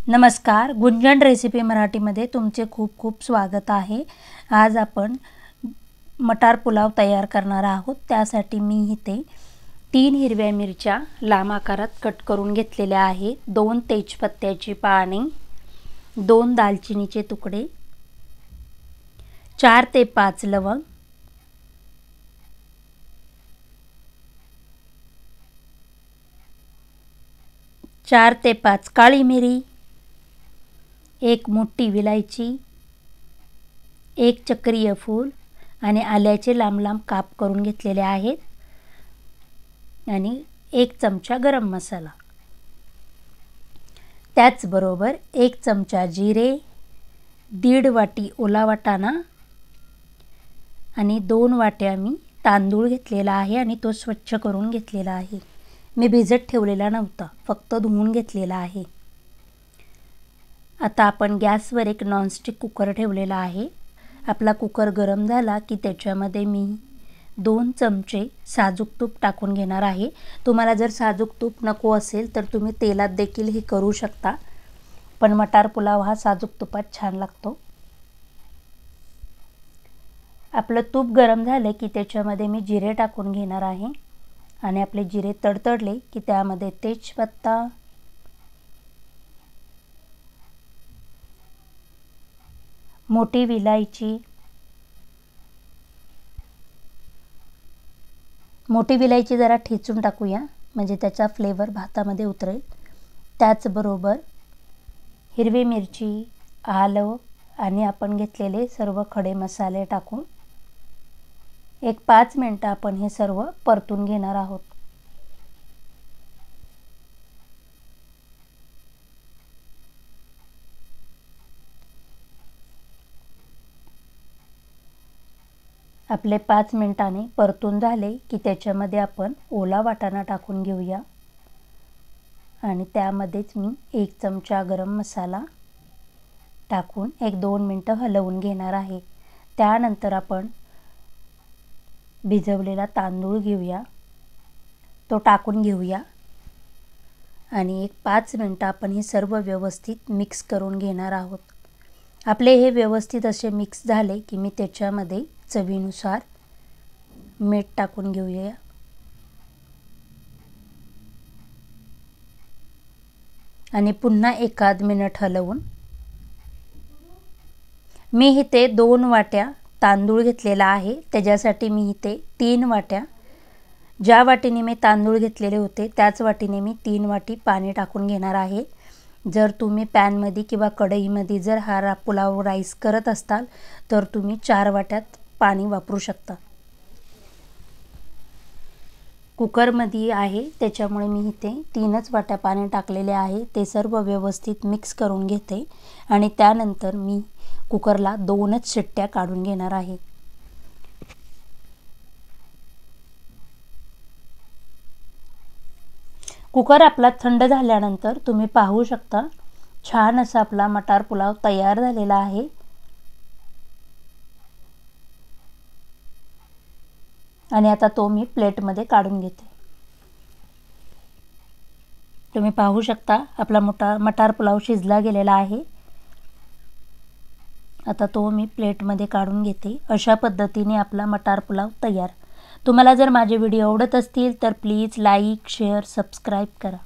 नमस्कार, गुंजन रेसिपी मराठीमध्ये तुमचे खूप खूप स्वागत आहे। आज आपण मटार पुलाव तयार करणार आहोत। त्यासाठी मी इथे 3 हिरव्या मिरच्या लांब आकारात कट करून घेतलेल्या आहेत, 2 तेजपत्त्याची पाने, 2 दालचिनीचे तुकडे, 4 ते 5 लवंग, 4 ते 5 काळी मिरी, 1 मोठी विलायची, 1 चक्रीय फूल आणि आल्याचे लांब लांब काप करून घेतलेले आहेत आणि 1 चमचा गरम मसाला। त्याचबरोबर 1 चमचा जिरे, 1.5 वाटी ओला वाटाणा आणि 2 वाट्या मी तांदूळ घेतलेला आहे आणि तो स्वच्छ करून घेतलेला आहे। मी भिजत ठेवलेला नव्हता, फक्त धुवून घेतलेला आहे। आता आपण गॅसवर एक नॉनस्टिक कुकर ठेवलेला आहे। आपला कुकर गरम झाला की त्याच्यामध्ये मी 2 चमचे साजूक तूप टाकून घेणार आहे। तुम्हाला जर साजूक तूप नको असेल तर तुम्ही तेलात देखील हे करू शकता, पण मटार पुलाव हा साजूक तुपात छान लागतो। आपलं तूप गरम झाले की त्याच्यामध्ये मी जिरे टाकून घेणार आहे आणि आपले जिरे तडतडले की त्यामध्ये तेजपत्ता, मोठी विलायची, जरा ठेचून टाकूया म्हणजे त्याचा फ्लेवर भातामध्ये उतरेल। त्याचबरोबर हिरवी मिरची, आलं आणि आपण घेतलेले सर्व खडे मसाले टाकून एक 5 मिनिटे आपण हे सर्व परतून घेणार आहोत। आपले 5 मिनिटांनी परतून झाले की त्याच्यामध्ये आपण ओला वाटाणा टाकून घेऊया आणि त्यामध्येच मी 1 चमचा गरम मसाला टाकून 1-2 मिनिटे हलवून घेणार आहे। त्यानंतर आपण भिजवलेला तांदूळ घेऊया, तो टाकून घेऊया आणि एक 5 मिनिटे आपण हे सर्व व्यवस्थित मिक्स करून घेणार आहोत। आपले हे व्यवस्थित असे मिक्स झाले की मी त्याच्यामध्ये चवीनुसार मीठ टाकून घेऊया आणि पुन्हा 1-1 मिनिट हलवून मी इथे 2 वाट्या तांदूळ घेतलेला आहे। त्याच्यासाठी मी इथे 3 वाट्या, ज्या वाटीने मी तांदूळ घेतलेले होते त्याच वाटीने मी 3 वाटी पाणी टाकून घेणार आहे। जर तुम्ही पॅनमध्ये किंवा कढईमध्ये जर हा पुलाव राईस करत असताल तर तुम्ही 4 वाट्यात पाणी वापरू शकता। कुकरमध्ये आहे त्याच्यामुळे मी इथे 3च वाट्या पाणी टाकलेले आहे। ते सर्व व्यवस्थित मिक्स करून घेते आणि त्यानंतर मी कुकरला 2च शिट्ट्या काढून घेणार आहे। कुकर आपला थंड झाल्यानंतर तुम्ही पाहू शकता छान असा आपला मटार पुलाव तयार झालेला आहे आणि आता तो मी प्लेटमध्ये काढून घेते। तुम्ही पाहू शकता आपला मटार पुलाव शिजला गेलेला आहे। आता तो मी प्लेटमध्ये काढून घेते। अशा पद्धतीने आपला मटार पुलाव तयार। तुम्हाला जर माझे व्हिडिओ आवडत असतील तर प्लीज लाईक, शेअर, सबस्क्राइब करा।